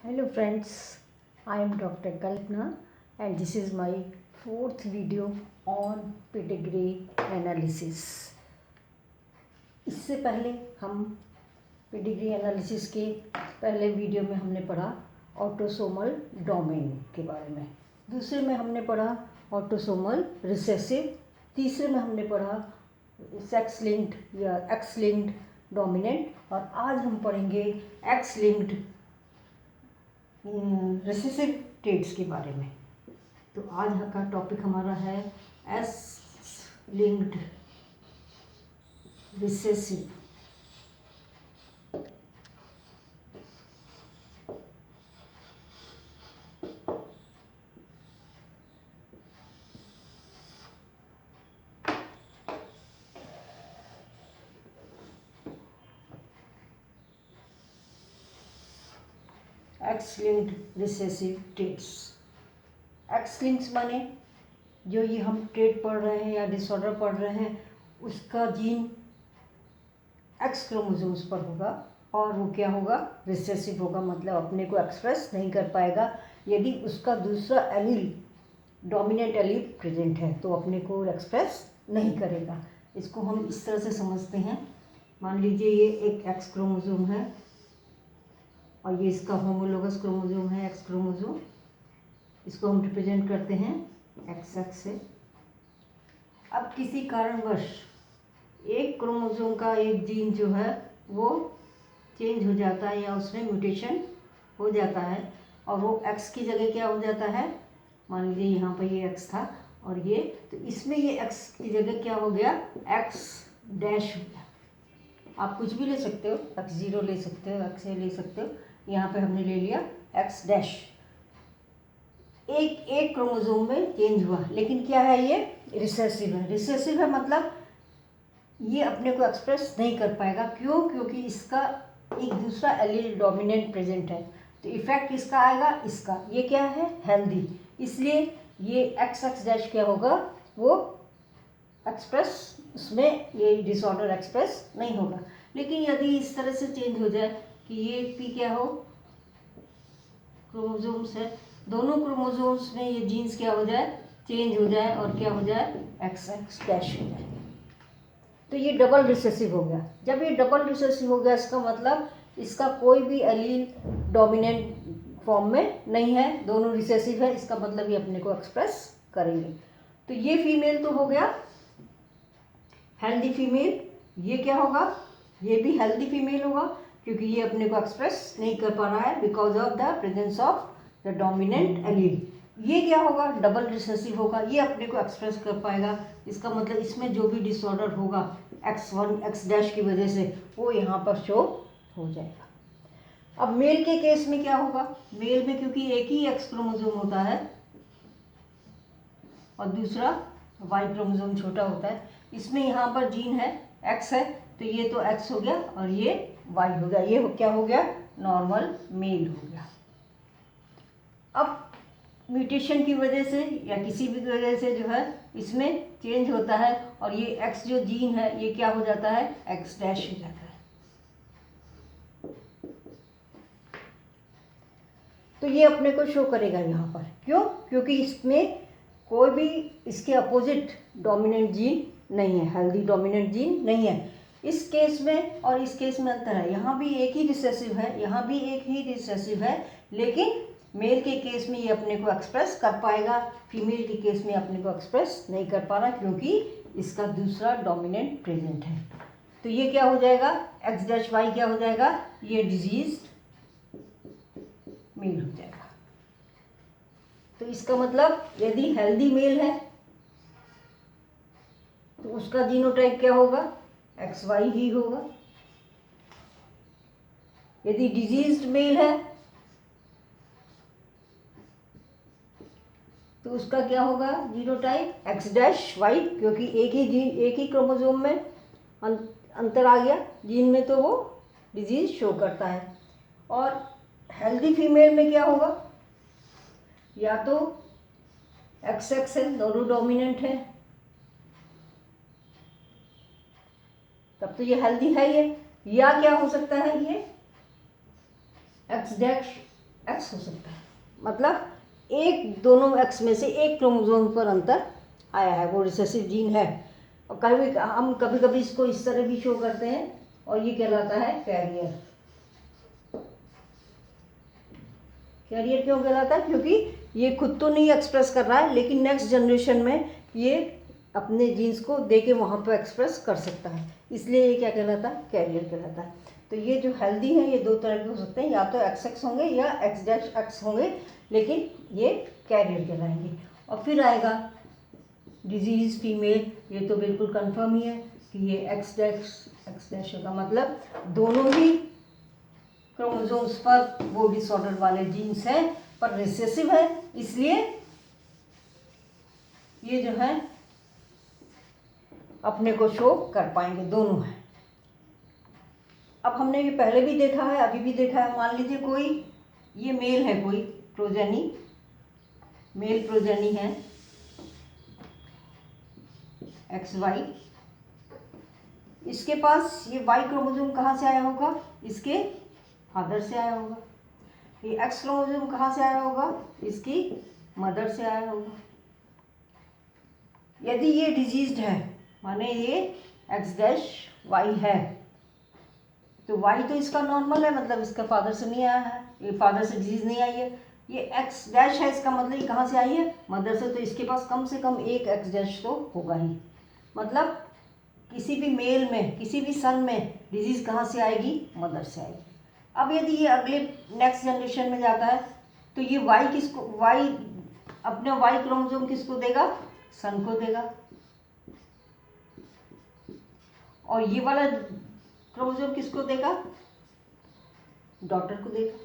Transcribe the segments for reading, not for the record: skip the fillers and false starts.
Hello friends, I am Dr. Kalpana and this is my fourth video on pedigree analysis. इससे पहले हम pedigree analysis के पहले video में हमने पढ़ा ऑटोसोमल डोमेन के बारे में, दूसरे में हमने पढ़ा ऑटोसोमल रिसेसिव, तीसरे में हमने पढ़ा सेक्स लिंक्ड या एक्स लिंक्ड डोमिनेंट और आज हम पढ़ेंगे एक्स लिंक्ड रिसेसिव ट्रेट्स के बारे में। तो आज का टॉपिक हमारा है S linked recessive. X linked recessive traits. X links माने जो ये हम ट्रेट पढ़ रहे हैं या डिसऑर्डर पढ़ रहे हैं उसका जीन एक्स क्रोमोसोम्स पर होगा और वो क्या होगा, रिसेसिव होगा, मतलब अपने को एक्सप्रेस नहीं कर पाएगा। यदि उसका दूसरा एलील डोमिनेंट एलील प्रेजेंट है तो अपने को एक्सप्रेस नहीं करेगा। इसको हम इस तरह से समझते हैं, मान लीजिए ये एक एक्स क्रोमोसोम है और ये इसका होमोलोगस क्रोमोसोम है एक्स क्रोमोसोम, इसको हम रिप्रेजेंट करते हैं एक्स एक्स से। अब किसी कारणवश एक क्रोमोसोम का एक जीन जो है वो चेंज हो जाता है या उसमें म्यूटेशन हो जाता है और वो एक्स की जगह क्या हो जाता है, मान लीजिए यहाँ पर ये एक्स था और ये, तो इसमें ये एक्स की जगह क्या हो गया, एक्स डैश हो गया। आप कुछ भी ले सकते हो, एक्स जीरो ले सकते हो, एक्स ए ले सकते हो, यहाँ पे हमने ले लिया एक्स डैश। एक क्रोमोसोम में चेंज हुआ, लेकिन क्या है, ये रिसेसिव है। रिसेसिव है मतलब ये अपने को एक्सप्रेस नहीं कर पाएगा। क्यों? क्योंकि इसका एक दूसरा एलील डोमिनेंट प्रेजेंट है, तो इफेक्ट किसका आएगा, इसका। ये क्या है, हेल्दी, इसलिए ये एक्स एक्स डैश क्या होगा, वो एक्सप्रेस, उसमें ये डिसऑर्डर एक्सप्रेस नहीं होगा। लेकिन यदि इस तरह से चेंज हो जाए कि ये पी क्या हो, क्रोमोसोम्स है, दोनों क्रोमोसोम्स में ये जीन्स क्या हो जाए, चेंज हो जाए और क्या हो जाए, एक्स एक्स डैश हो जाए, तो ये डबल रिसेसिव हो गया। जब ये डबल रिसेसिव हो गया इसका मतलब इसका कोई भी एलील डोमिनेंट फॉर्म में नहीं है, दोनों रिसेसिव है, इसका मतलब ये अपने को एक्सप्रेस करेंगे। तो ये फीमेल तो हो गया हेल्दी फीमेल, ये क्या होगा, ये भी हेल्दी फीमेल होगा क्योंकि ये अपने को एक्सप्रेस नहीं कर पा रहा है because of the presence of the dominant allele. ये क्या होगा, डबल रिसेसिव होगा, ये अपने को एक्सप्रेस कर पाएगा। इसका मतलब इसमें जो भी डिसऑर्डर होगा एक्स वन एक्स डैश की वजह से वो यहाँ पर शो हो जाएगा। अब मेल के केस में क्या होगा, मेल में क्योंकि एक ही एक्स क्रोमोसोम होता है और दूसरा वाई क्रोमोसोम छोटा होता है, इसमें यहाँ पर जीन है एक्स है, तो ये तो एक्स हो गया और ये वाई हो गया, ये क्या हो गया, नॉर्मल मेल हो गया। अब म्यूटेशन की वजह से या किसी भी वजह से जो है इसमें चेंज होता है और ये एक्स जो जीन है ये क्या हो जाता है, एक्स डैश हो जाता है। तो ये अपने को शो करेगा यहाँ पर, क्यों, क्योंकि इसमें कोई भी इसके अपोजिट डोमिनेंट जीन नहीं है, हेल्दी डोमिनेंट जीन नहीं है। इस केस में और इस केस में अंतर है, यहाँ भी एक ही रिसेसिव है, यहाँ भी एक ही रिसेसिव है, लेकिन मेल के केस में ये अपने को एक्सप्रेस कर पाएगा, फीमेल के केस में अपने को एक्सप्रेस नहीं कर पा रहा क्योंकि इसका दूसरा डोमिनेंट प्रेजेंट है। तो ये क्या हो जाएगा, एक्स डैश वाई क्या हो जाएगा, ये डिजीज्ड मेल हो जाएगा। तो इसका मतलब यदि हेल्दी मेल है तो उसका जीनोटाइप क्या होगा, एक्स वाई ही होगा। यदि डिजीज्ड मेल है तो उसका क्या होगा, जीनोटाइप एक्स डैश वाई, क्योंकि एक ही जीन एक ही क्रोमोसोम में अंतर आ गया जीन में, तो वो डिजीज शो करता है। और हेल्दी फीमेल में क्या होगा, या तो एक्स एक्स है, दोनों डोमिनेंट है, तब तो ये हेल्दी है ये, या क्या हो सकता है, ये एक्स डैश एक्स हो सकता है, मतलब एक दोनों एक्स में से एक क्रोमोसोम पर अंतर आया है, वो रिसेसिव जीन है। और कभी कभी इसको इस तरह भी शो करते हैं और ये कहलाता है कैरियर। कैरियर क्यों कहलाता है? क्योंकि ये खुद तो नहीं एक्सप्रेस कर रहा है, लेकिन नेक्स्ट जनरेशन में ये अपने जीन्स को दे के वहाँ पर एक्सप्रेस कर सकता है, इसलिए ये क्या कहलाता है? कैरियर कहलाता है। तो ये जो हेल्दी है ये दो तरह के हो सकते हैं, या तो XX होंगे या XX होंगे, लेकिन ये कैरियर कहलाएंगे। और फिर आएगा डिजीज फीमेल, ये तो बिल्कुल कंफर्म ही है कि ये X' होगा, मतलब दोनों ही क्रोमोसोम्स पर वो डिसऑर्डर वाले जीन्स हैं, पर रिसेसिव है, इसलिए ये जो है अपने को शो कर पाएंगे, दोनों हैं। अब हमने ये पहले भी देखा है, अभी भी देखा है। मान लीजिए कोई ये मेल है, कोई प्रोजेनी, मेल प्रोजेनी है XY, इसके पास ये Y क्रोमोसोम कहाँ से आया होगा? इसके फादर से आया होगा। ये X क्रोमोसोम कहाँ से आया होगा? इसकी मदर से आया होगा। यदि ये डिजीज्ड है, माने ये X' है, तो Y तो इसका नॉर्मल है, मतलब इसका फादर से नहीं आया है, ये फादर से डिजीज नहीं आई है। ये X' है, इसका मतलब ये कहाँ से आई है? मदर से, तो इसके पास कम से कम एक X' तो होगा ही। मतलब किसी भी मेल में, किसी भी सन में डिजीज कहाँ से आएगी? मदर से आएगी। अब यदि ये अगले नेक्स्ट जनरेशन में जाता है, तो ये Y अपने Y क्रोमोसोम किसको देगा? सन को देगा। और ये वाला क्रोमोसोम किसको देगा? डॉटर को देगा।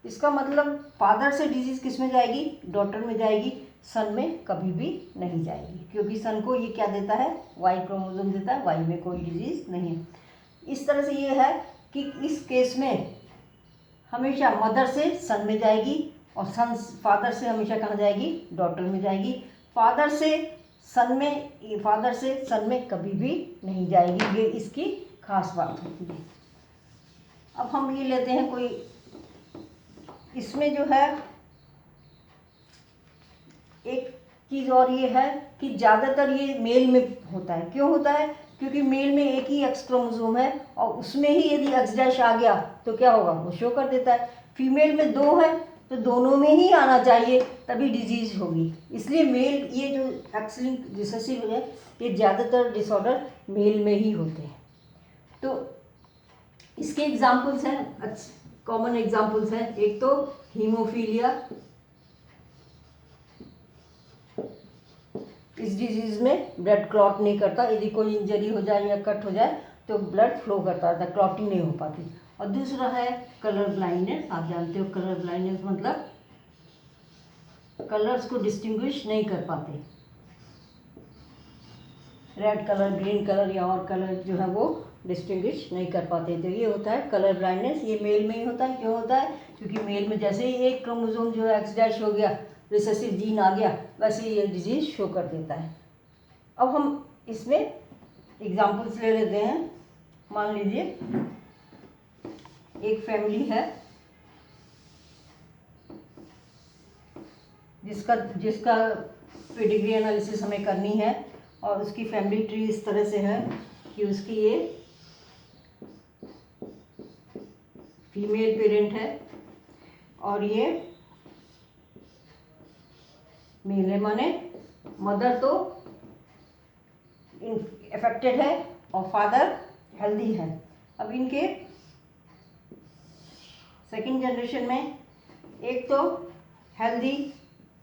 इसका मतलब फादर से डिजीज किस में जाएगी? डॉटर में जाएगी, सन में कभी भी नहीं जाएगी, क्योंकि सन को ये क्या देता है? Y क्रोमोसोम देता है, Y में कोई डिजीज नहीं है। इस तरह से ये है कि इस केस में हमेशा मदर से सन में जाएगी, और सन फादर से हमेशा कहाँ जाएगी? डॉटर में जाएगी। फादर से सन में कभी भी नहीं जाएगी, ये इसकी खास बात होती है। अब हम ये लेते हैं कोई, इसमें जो है एक चीज़ और ये है कि ज़्यादातर ये मेल में होता है। क्यों होता है? क्योंकि मेल में एक ही X क्रोमोसोम है, और उसमें ही यदि X' आ गया तो क्या होगा? वो शो कर देता है। फीमेल में दो है, तो दोनों में ही आना चाहिए, तभी डिजीज होगी। इसलिए मेल, ये जो X लिंक्ड रिसेसिव है, ये ज़्यादातर डिसऑर्डर मेल में ही होते हैं। तो इसके एग्जाम्पल्स हैं, कॉमन एग्जाम्पल्स हैं। एक तो हीमोफीलिया, इस डिजीज में ब्लड क्लॉट नहीं करता, यदि कोई इंजरी हो जाए या कट हो जाए तो ब्लड फ्लो करता था, क्लॉटिंग नहीं हो पाती। और दूसरा है कलर ब्लाइंडनेस। आप जानते हो कलर ब्लाइंडनेस मतलब कलर्स को डिस्टिंग्विश नहीं कर पाते, रेड कलर, ग्रीन कलर या और कलर जो है वो डिस्टिंग्विश नहीं कर पाते, तो ये होता है कलर ब्लाइंडनेस। ये मेल में ही होता है। क्यों होता है? क्योंकि मेल में जैसे ही एक क्रोमोसोम जो है X' हो गया, रिसेसिव जीन आ गया, वैसे ही ये डिजीज शो कर देता है। अब हम इसमें एग्जाम्पल्स ले लेते हैं। मान लीजिए एक फैमिली है जिसका पेडिग्री एनालिसिस हमें करनी है, और उसकी फैमिली ट्री इस तरह से है कि उसकी ये फीमेल पेरेंट है और ये मेल है, माने मदर तो अफेक्टेड है और फादर हेल्दी है। अब इनके सेकंड जनरेशन में एक तो हेल्दी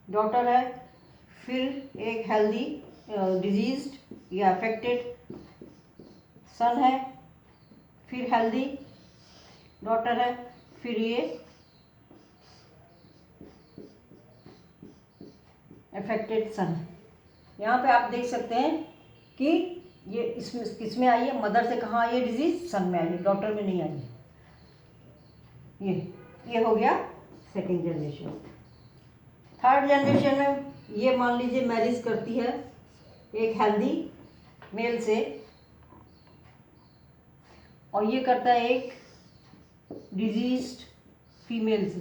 डॉटर है, फिर एक हेल्दी डिजीज्ड या अफेक्टेड सन है, फिर हेल्दी डॉटर है, फिर ये अफेक्टेड सन है। यहाँ पे आप देख सकते हैं कि ये इसमें किसमें आई है? मदर से कहाँ आई है डिजीज? सन में आई है, डॉटर में नहीं आई है। ये हो गया सेकेंड जनरेशन। थर्ड जनरेशन में ये मान लीजिए मैरिज करती है एक हेल्दी मेल से, और ये करता है एक डिजीज्ड फीमेल से।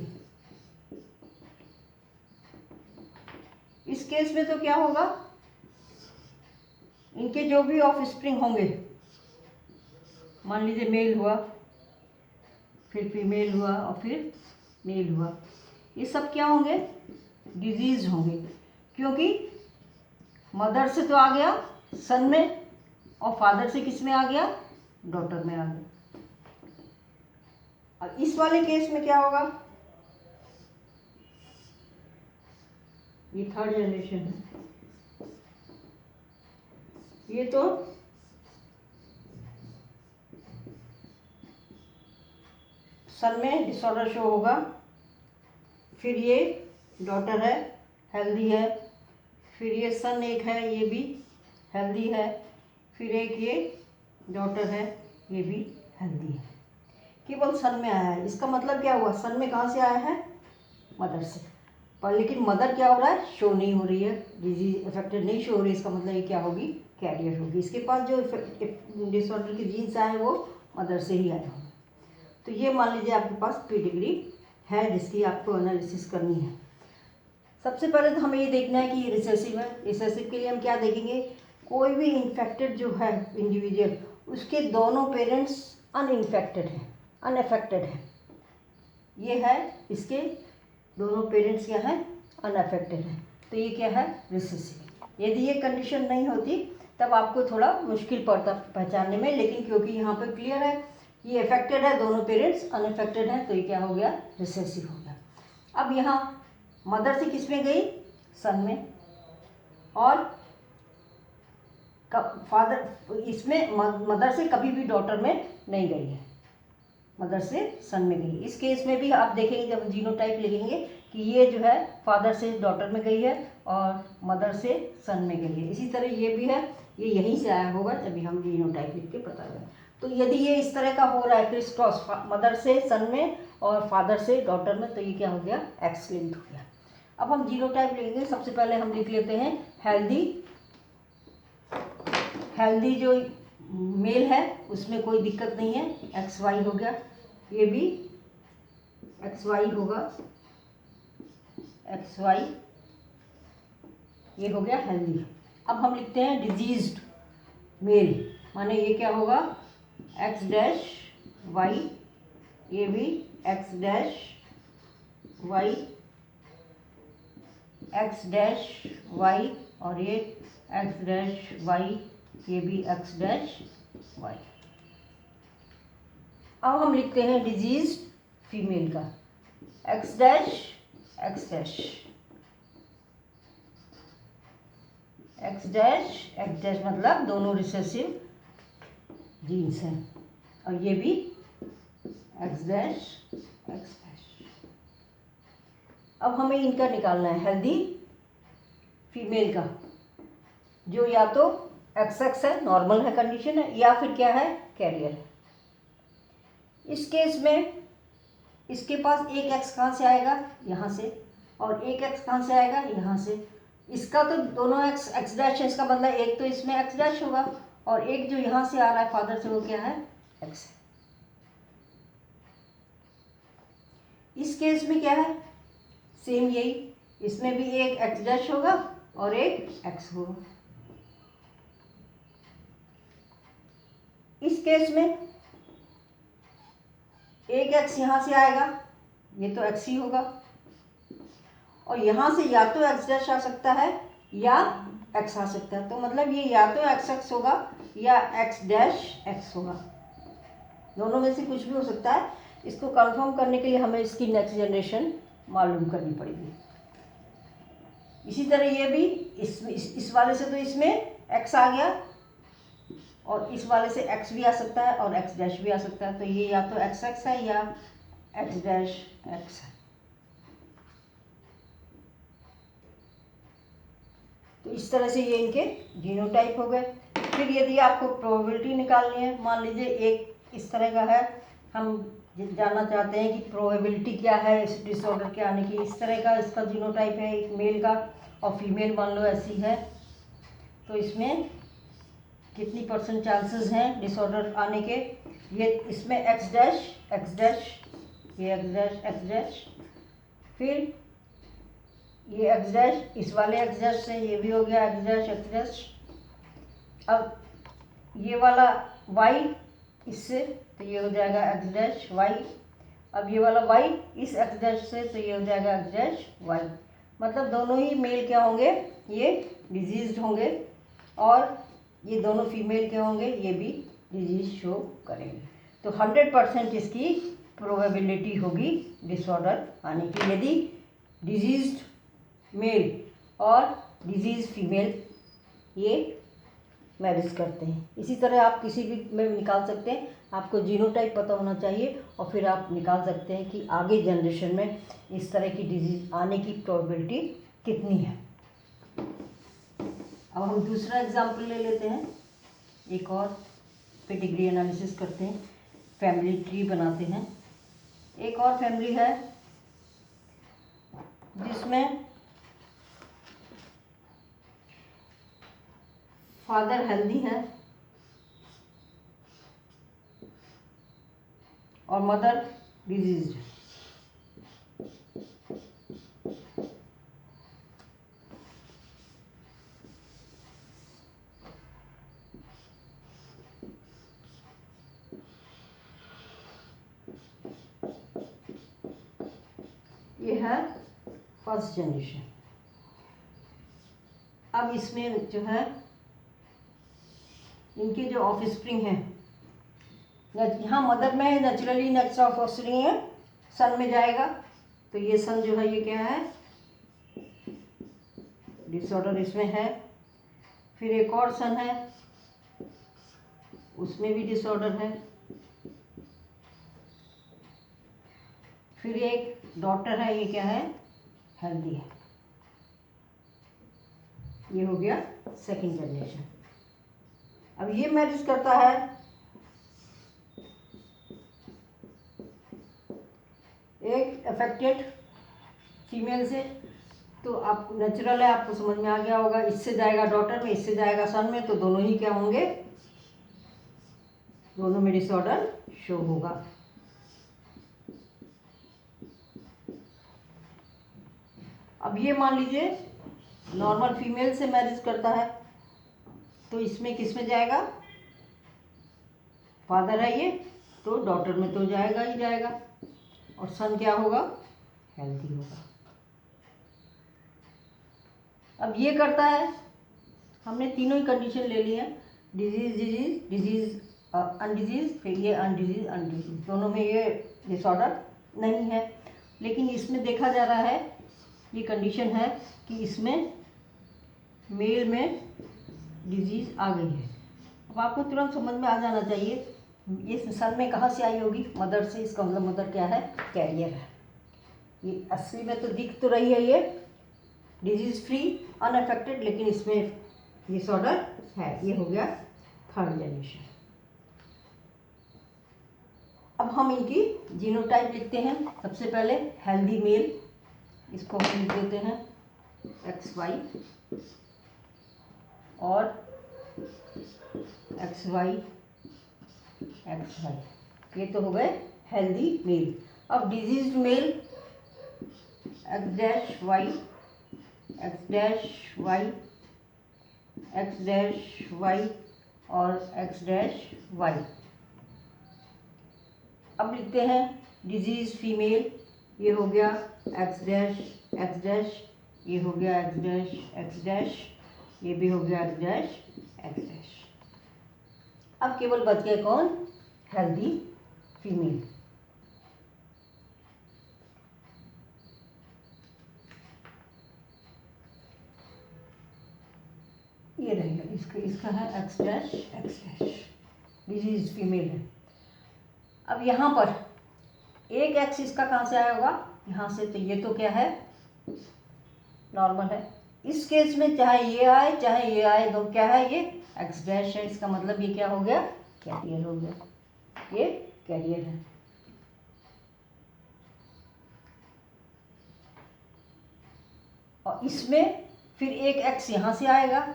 केस में तो क्या होगा, इनके जो भी ऑफ स्प्रिंग होंगे, मान लीजिए मेल हुआ, फिर फीमेल हुआ और फिर मेल हुआ, ये सब क्या होंगे, डिजीज होंगे, क्योंकि मदर से तो आ गया सन में और फादर से किस में आ गया, डॉटर में आ गया। और इस वाले केस में क्या होगा, ये थर्ड जनरेशन है, ये तो सन में डिसऑर्डर शो होगा, फिर ये डॉटर है, हेल्दी है, फिर ये सन एक है, ये भी हेल्दी है, फिर एक ये डॉटर है, ये भी हेल्दी है। केवल सन में आया है, इसका मतलब क्या हुआ, सन में कहाँ से आया है, मदर से, पर लेकिन मदर क्या हो रहा है, शो नहीं हो रही है, डिजीज इफेक्टेड नहीं शो हो रही है, इसका मतलब ये क्या होगी, कैरियर होगी। इसके पास जो डिसऑर्डर के जीन्स आए वो मदर से ही आए होंगे। तो ये मान लीजिए आपके पास पेडिग्री है जिसकी आपको एनालिसिस करनी है। सबसे पहले तो हमें ये देखना है कि ये रिसेसिव है। रिसेसिव के लिए हम क्या देखेंगे, कोई भी इन्फेक्टेड जो है इंडिविजुअल, उसके दोनों पेरेंट्स अनइन्फेक्टेड हैं, अनअफेक्टेड हैं। ये है, इसके दोनों पेरेंट्स क्या हैं, अनअफेक्टेड हैं, तो ये क्या है, रिसेसिव। यदि ये कंडीशन नहीं होती तब आपको थोड़ा मुश्किल पड़ता पहचानने में, लेकिन क्योंकि यहाँ पर क्लियर है ये अफेक्टेड है, दोनों पेरेंट्स अनअफेक्टेड हैं, तो ये क्या हो गया, रिसेसिव हो गया। अब यहाँ मदर से किस में गई, सन में, और फादर इसमें मदर से कभी भी डॉटर में नहीं गई है, मदर से सन में गई। इस केस में भी आप देखेंगे जब जीनोटाइप लिखेंगे कि ये जो है फादर से डॉटर में गई है और मदर से सन में गई है। इसी तरह ये भी है, ये यहीं से आया होगा, तभी हम जीनोटाइप लिख के बता रहे हैं। तो यदि ये इस तरह का हो रहा है क्रिस क्रॉस, मदर से सन में और फादर से डॉटर में, तो ये क्या हो गया, एक्स लिंक्ड हो गया। अब हम जीनोटाइप लिखेंगे। सबसे पहले हम लिख लेते हैं हेल्दी। हेल्दी जो मेल है उसमें कोई दिक्कत नहीं है, एक्स वाई हो गया, ये भी एक्स वाई होगा, एक्स वाई, ये हो गया हेल्दी। अब हम लिखते हैं डिजीज्ड मेल, माने ये क्या होगा, एक्स डैश वाई, ये भी x dash y, x dash y, और ये एक्स डैश वाई, ये भी एक्स डैश वाई। अब हम लिखते हैं डिजीज फीमेल का, x dash x dash, x dash x dash, मतलब दोनों रिसेसिव जीन्स हैं, और ये भी एक्स डैश एक्स डैश। अब हमें इनका निकालना है, हेल्दी फीमेल का, जो या तो एक्स एक्स है, नॉर्मल है, कंडीशन है, या फिर क्या है, कैरियर है। इस केस में इसके पास एक एक्स कहाँ से आएगा, यहाँ से, और एक एक्स कहाँ से आएगा, यहाँ से। इसका तो दोनों एक्स एक्स डैश है, इसका मतलब एक तो इसमें एक्स डैश होगा, और एक जो यहाँ से आ रहा है फादर से, वो क्या है, एक्स है। इस केस में क्या है, सेम यही, इसमें भी एक एक्स डैश होगा और एक एक्स होगा। इस केस में एक एक्स यहाँ से आएगा, ये तो एक्स ही होगा, और यहाँ से या तो एक्स डैश आ सकता है या एक्स आ सकता है, तो मतलब ये या तो एक्स एक्स होगा या एक्स डैश एक्स होगा, दोनों में से कुछ भी हो सकता है। इसको कंफर्म करने के लिए हमें इसकी नेक्स्ट जनरेशन मालूम करनी पड़ेगी। इसी तरह ये भी इस वाले से तो इसमें एक्स आ गया, और इस वाले से एक्स भी आ सकता है और एक्स डैश भी आ सकता है, तो ये या तो एक्स एक्स है या एक्स डैश एक्स है। तो इस तरह से ये इनके जीनोटाइप हो गए। फिर यदि आपको प्रोबेबिलिटी निकालनी है, मान लीजिए एक इस तरह का है, हम जानना चाहते हैं कि प्रोबेबिलिटी क्या है इस डिसऑर्डर के आने की। इस तरह का इसका जीनोटाइप है, एक मेल का, और फीमेल मान लो ऐसी है, तो इसमें कितनी % चांसेस हैं डिसऑर्डर आने के। ये इसमें एक्स डैश, ये एक्स डैश एक्स डैश, फिर ये एक्स डैश, इस वाले एक्स डैश से ये भी हो गया एक्स डैश एक्स डैश। अब ये वाला वाई इससे, तो ये हो जाएगा एक्स डैश वाई। अब ये वाला वाई इस एक्स डैश से, तो ये हो जाएगा एक्स डैश वाई। मतलब दोनों ही मेल क्या होंगे, ये डिजीज्ड होंगे, और ये दोनों फीमेल क्या होंगे, ये भी डिजीज शो करेंगे। तो 100% इसकी प्रोबेबिलिटी होगी डिसऑर्डर आने की, यदि डिजीज्ड मेल और डिजीज फीमेल ये मैरिज करते हैं। इसी तरह आप किसी भी में निकाल सकते हैं, आपको जीनोटाइप पता होना चाहिए और फिर आप निकाल सकते हैं कि आगे जनरेशन में इस तरह की डिजीज आने की प्रोबेबिलिटी कितनी है। अब हम दूसरा एग्जाम्पल ले लेते हैं, एक और पेडिग्री एनालिसिस करते हैं, फैमिली ट्री बनाते हैं। एक और फैमिली है जिसमें फादर हेल्दी है और मदर डिजीज्ड है। ये है फर्स्ट जनरेशन। अब इसमें जो है इनके जो ऑफस्प्रिंग हैं, यहाँ मदर में नेचुरली नेक्स्ट ऑफ ऑफस्प्रिंग है, सन में जाएगा, तो ये सन जो है ये क्या है, डिसऑर्डर इसमें है। फिर एक और सन है, उसमें भी डिसऑर्डर है। फिर एक डॉटर है, ये क्या है, हेल्दी है। ये हो गया सेकंड जनरेशन। अब ये मैरिज करता है एक अफेक्टेड फीमेल से, तो आप नेचुरल है, आपको समझ में आ गया होगा, इससे जाएगा डॉटर में, इससे जाएगा सन में, तो दोनों ही क्या होंगे, दोनों में डिसऑर्डर शो होगा। अब ये मान लीजिए नॉर्मल फीमेल से मैरिज करता है, तो इसमें किस में जाएगा, फादर है ये, तो डॉटर में तो जाएगा ही जाएगा, और सन क्या होगा, हेल्दी होगा। अब ये करता है, हमने तीनों ही कंडीशन ले ली है, डिजीज डिजीज डिजीज अनडिजीज, फिर ये अनडिजीज अनडिजीज, दोनों में ये डिसऑर्डर नहीं है। लेकिन इसमें देखा जा रहा है, ये कंडीशन है कि इसमें मेल में डिजीज आ गई है। अब आपको तुरंत समझ में आ जाना चाहिए ये सन में कहाँ से आई होगी, मदर से। इसका मतलब मदर क्या है, कैरियर है। ये असली में तो दिख तो रही है ये डिजीज फ्री अनअफेक्टेड, लेकिन इसमें डिसऑर्डर है। ये हो गया थर्ड जनरेशन। अब हम इनकी जीनोटाइप लिखते हैं। सबसे पहले हेल्दी मेल, इसको हम लिख देते हैं XY और XY XY, ये तो हो गए हेल्दी मेल। अब diseased male X-Y X-Y X-Y और X-Y। अब लिखते हैं डिजीज फीमेल, ये हो गया X-X-, ये हो गया X-X-, ये भी हो गया X-X। अब केवल बच गए कौन, हेल्दी फीमेल। ये रहेगा, इसका है X-X, डिजीज फीमेल है। अब यहाँ पर एक एक्स इसका कहाँ से आया होगा, यहाँ से, तो ये तो क्या है, नॉर्मल है। इस केस में चाहे ये आए चाहे ये आए, तो क्या है, ये X' है। इसका मतलब ये क्या हो गया, कैरियर हो गया, ये कैरियर है। और इसमें फिर एक एक्स यहाँ से आएगा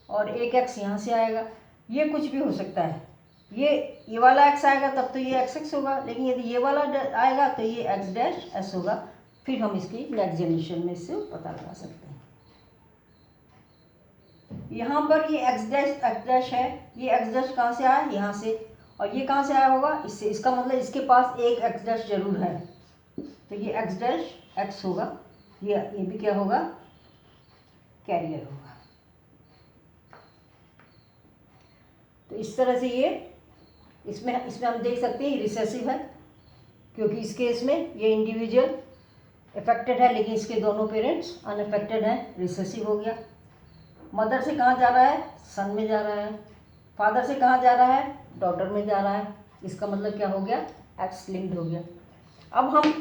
और एक एक्स यहाँ से आएगा, ये कुछ भी हो सकता है। ये वाला एक्स आएगा तब तो ये XX होगा, लेकिन यदि ये वाला आएगा तो ये X' S होगा। फिर हम इसकी नेक्स्ट जनरेशन में इससे पता लगा सकते हैं। यहाँ पर ये एक्स डैश है, ये एक्स डैश कहाँ से आया, यहाँ से, और ये कहाँ से आया होगा, इससे। इसका मतलब इसके पास एक एक्स डैश जरूर है, तो ये एक्स डैश एक्स होगा, ये भी क्या होगा, कैरियर होगा। तो इस तरह से ये इसमें हम देख सकते हैं रिसेसिव है, क्योंकि इस केस में ये इंडिविजुअल अफेक्टेड है लेकिन इसके दोनों पेरेंट्स अनअफेक्टेड हैं, रिसेसिव हो गया। मदर से कहाँ जा रहा है, सन में जा रहा है। फादर से कहाँ जा रहा है, डॉटर में जा रहा है। इसका मतलब क्या हो गया, एक्स लिंक्ड हो गया। अब हम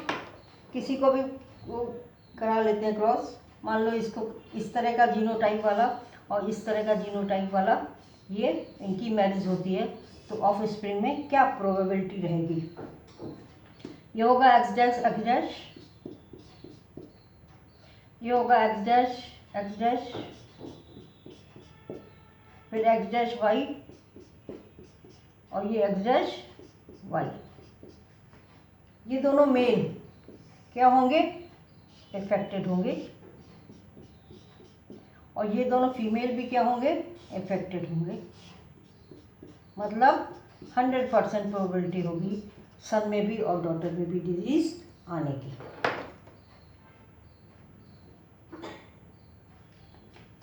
किसी को भी वो करा लेते हैं क्रॉस। मान लो इसको इस तरह का जीनोटाइप वाला और इस तरह का जीनोटाइप वाला, ये इनकी मैरिज होती है, तो ऑफ स्प्रिंग में क्या प्रोबेबिलिटी रहेगी। ये होगा एक्स डैश एक्स डैश, ये होगा एक्स डैश एक्स डैश, फिर एक्स डैश वाई, और ये एक्स डैश वाई। ये दोनों मेल क्या होंगे, इफेक्टेड होंगे, और ये दोनों फीमेल भी क्या होंगे, इफेक्टेड होंगे। मतलब 100% प्रोबेबिलिटी होगी सन में भी और डॉटर में भी डिजीज आने की।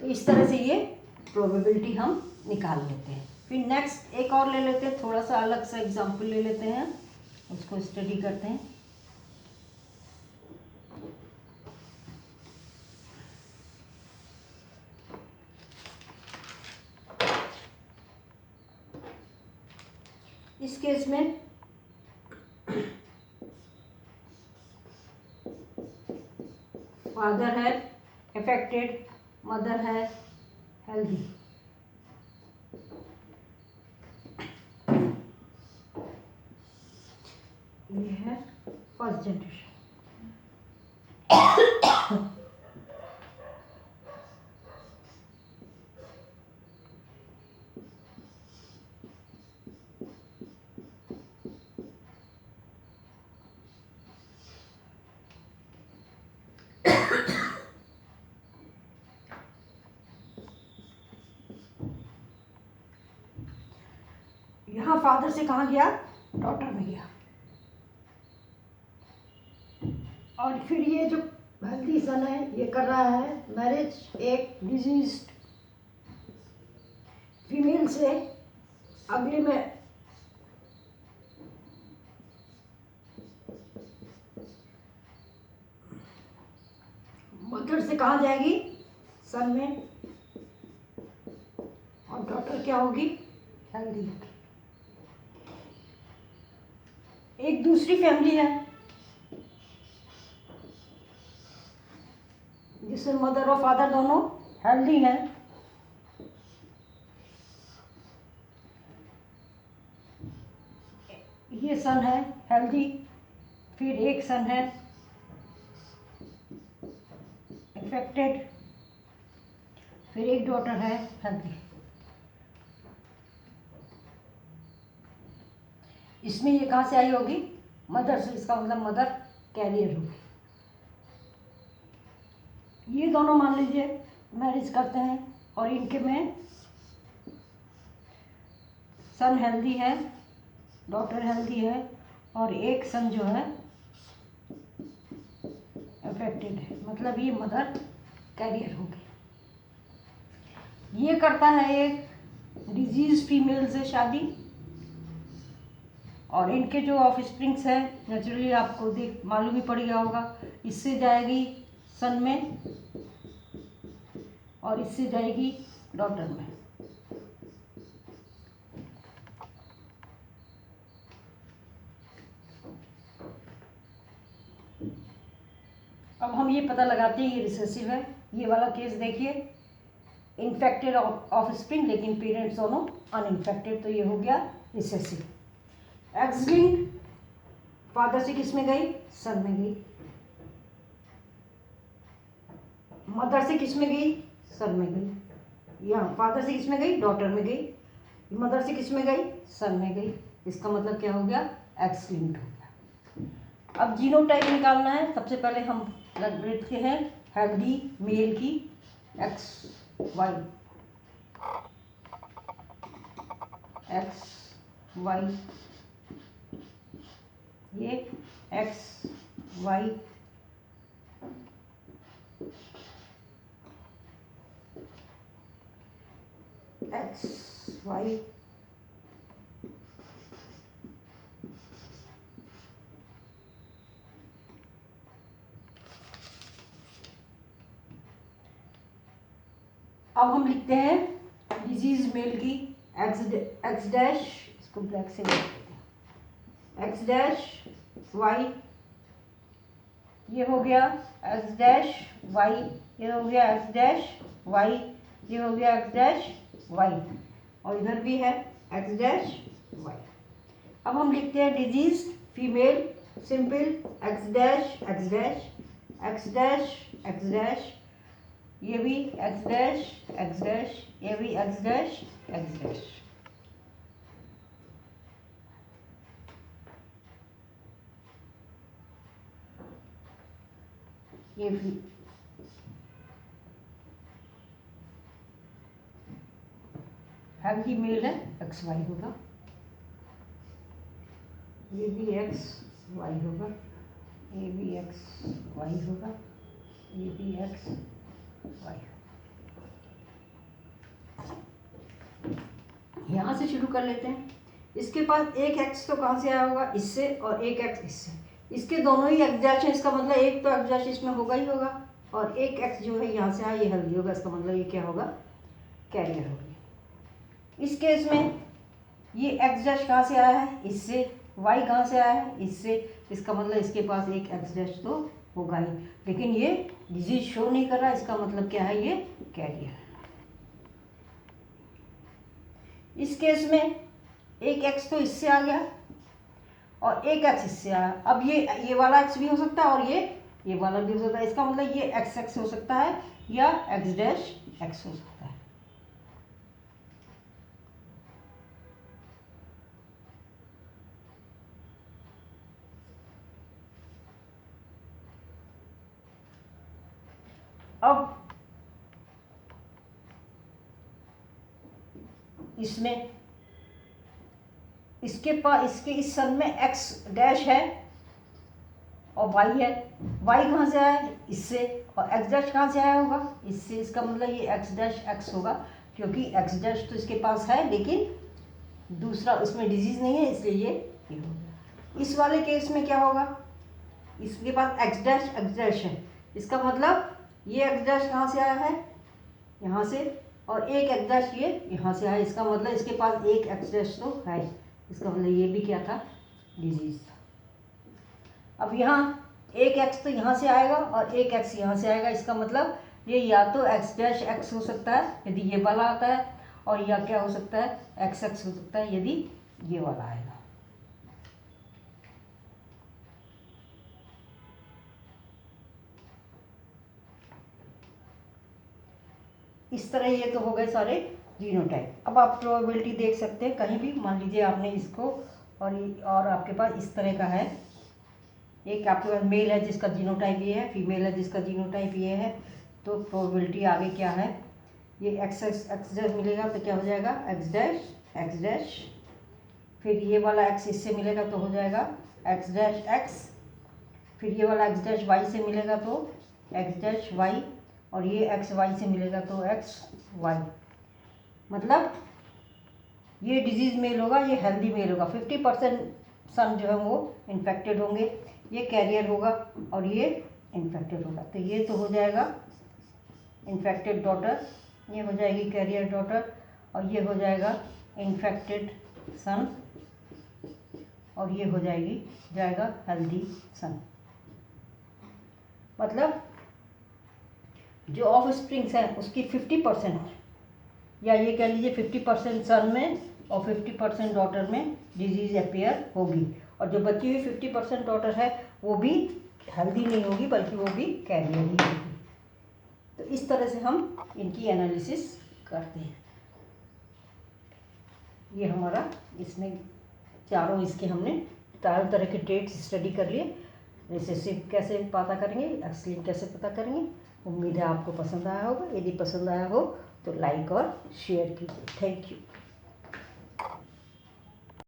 तो इस तरह से ये प्रोबेबिलिटी हम निकाल लेते हैं। फिर नेक्स्ट एक और ले लेते हैं, थोड़ा सा अलग सा एग्जांपल ले लेते हैं, उसको स्टडी करते हैं। इस केस में फादर है अफेक्टेड, मदर है हेल्दी। ये है फर्स्ट जनरेशन। यहाँ फादर से कहाँ गया, डॉटर में गया। और फिर ये जो हेल्दी सन है ये कर रहा है मैरिज एक डिजीज्ड फीमेल से। अगले में मदर से कहाँ जाएगी, सन में, और डॉटर क्या होगी, हेल्दी होगी। एक दूसरी फैमिली है जिसमें मदर और फादर दोनों हेल्दी हैं। ये सन है हेल्दी, फिर एक सन है इन्फेक्टेड, फिर एक डॉटर है हेल्दी। इसमें ये कहाँ से आई होगी, मदर से। इसका मतलब मदर कैरियर होगी। ये दोनों मान लीजिए मैरिज करते हैं और इनके में सन हेल्दी है, डॉटर हेल्दी है, और एक सन जो है अफेक्टेड है, मतलब ये मदर कैरियर होगी। ये करता है एक डिजीज फीमेल से शादी, और इनके जो ऑफ स्प्रिंग्स है नेचुरली आपको देख मालूम ही पड़ गया होगा, इससे जाएगी सन में और इससे जाएगी डॉटर में। अब हम ये पता लगाते हैं ये रिसेसिव है। ये वाला केस देखिए, इन्फेक्टेड ऑफ स्प्रिंग लेकिन पेरेंट्स दोनों अनइन्फेक्टेड, तो ये हो गया रिसेसिव। एक्स लिंक्ड, फादर से किस में गई, सन में गई। मदर से किस में गई, सन में गई। यहाँ फादर से किस में गई, डॉटर में गई। मदर से किस में गई, सन में गई। इसका मतलब क्या हो गया, एक्स लिंक्ड हो गया। अब जीनोटाइप निकालना है। सबसे पहले हम लिखते हैं हेल्दी मेल की XY ये XY अब हम लिखते हैं डिजीज मेल की एक्स डैश, इसको ब्लैक से लिख देते हैं, एक्स डैश वाई, ये हो गया एक्स डैश वाई, ये हो गया एक्स डैश वाई, ये हो गया एक्स डैश वाई, और इधर भी है एक्स डैश वाई। अब हम लिखते हैं disease female simple x dash x dash x dash x dash, ये भी एक्स डैश एक्स डैश, ये भी एक्स डैश एक्स डैश। ये भी हेल्दी मेल है, एक्स वाई होगा, ये भी एक्स वाई होगा, ये भी एक्स वाई होगा, ये भी एक्स वाई। यहाँ से शुरू कर लेते हैं। इसके पास एक एक्स तो कहाँ से आया होगा, इससे, और एक एक्स इससे, इसके दोनों ही एक्स डैश है, इसका मतलब एक तो एक्स डैश इसमें होगा ही होगा, और एक एक्स जो है यहाँ से आया ये हेल्दी होगा, इसका मतलब ये क्या होगा, कैरियर होगी। इस केस में ये एक्स डैश कहाँ से आया है, इससे, वाई कहाँ से आया है, इससे, इसका मतलब इसके पास एक एक्स डैश तो होगा ही, लेकिन ये डिजीज शो नहीं कर रहा, इसका मतलब क्या है, ये कैरियर है। इस केस में एक एक्स तो इससे आ गया और एक एक्स इससे आया। अब ये वाला एक्स भी हो सकता है और ये वाला भी हो सकता है, इसका मतलब ये एक्स एक्स हो सकता है या एक्स डैश एक्स हो सकता है। अब इसमें इसके पास इस सन में एक्स डैश है और वाई है, वाई कहाँ से आया, इससे, और एक्स डैश कहाँ से आया होगा, इससे, इसका मतलब ये एक्स डैश एक्स होगा, क्योंकि एक्स डैश तो इसके पास है लेकिन दूसरा उसमें डिजीज नहीं है, इसलिए ये हो गया। इस वाले केस में क्या होगा, इसके पास एक्स डैश है, इसका मतलब ये एक्स डैश कहाँ से आया है, यहाँ से, और एक एक्स डैश ये यहाँ से आया, इसका मतलब इसके पास एक एक्स डैश तो है, इसका मतलब ये भी क्या था, डिजीज था। अब यहाँ एक एक्स तो यहाँ से आएगा और एक एक्स यहाँ से आएगा, इसका मतलब ये या तो एक्स डैश एक्स हो सकता है यदि ये वाला आता है, और या क्या हो सकता है, एक्स एक्स हो सकता है यदि ये वाला आएगा। इस तरह ये तो हो गए सारे जीनोटाइप। अब आप प्रोबेबिलिटी देख सकते हैं कहीं भी, मान लीजिए आपने इसको और आपके पास इस तरह का है, एक आपके पास मेल है जिसका जीनोटाइप ये है, फीमेल है जिसका जीनोटाइप ये है, तो प्रोबेबिलिटी आगे क्या है, ये एक्स डैश मिलेगा तो क्या हो जाएगा, एक्स डैश, फिर ये वाला एक्स इससे मिलेगा तो हो जाएगा एक्स डैश एक्स, फिर ये वाला एक्स डैश वाई से मिलेगा तो एक्स डैश वाई, और ये एक्स वाई से मिलेगा तो एक्स वाई। मतलब ये डिजीज मेल होगा, ये हेल्दी मेल होगा, 50% सन जो है वो इन्फेक्टेड होंगे, ये कैरियर होगा और ये इन्फेक्टेड होगा, तो ये तो हो जाएगा इन्फेक्टेड डॉटर, ये हो जाएगी कैरियर डॉटर, और ये हो जाएगा इन्फेक्टेड सन, और ये हो जाएगा हेल्दी सन। मतलब जो ऑफ स्प्रिंग्स हैं उसकी 50%, या ये कह लीजिए 50% सन में और 50% डॉटर में डिजीज अपेयर होगी, और जो बची हुई 50% डॉटर है वो भी हेल्दी नहीं होगी बल्कि वो भी कैरियर ही होगी। तो इस तरह से हम इनकी एनालिसिस करते हैं। ये हमारा इसमें चारों इसके हमने चारों तरह के ट्रेड्स स्टडी कर लिए। रिसेसिव कैसे पता करेंगे, एक्स लिंक कैसे पता करेंगे। उम्मीद है आपको पसंद आया होगा। यदि पसंद आया हो तो लाइक और शेयर कीजिए। Thank you.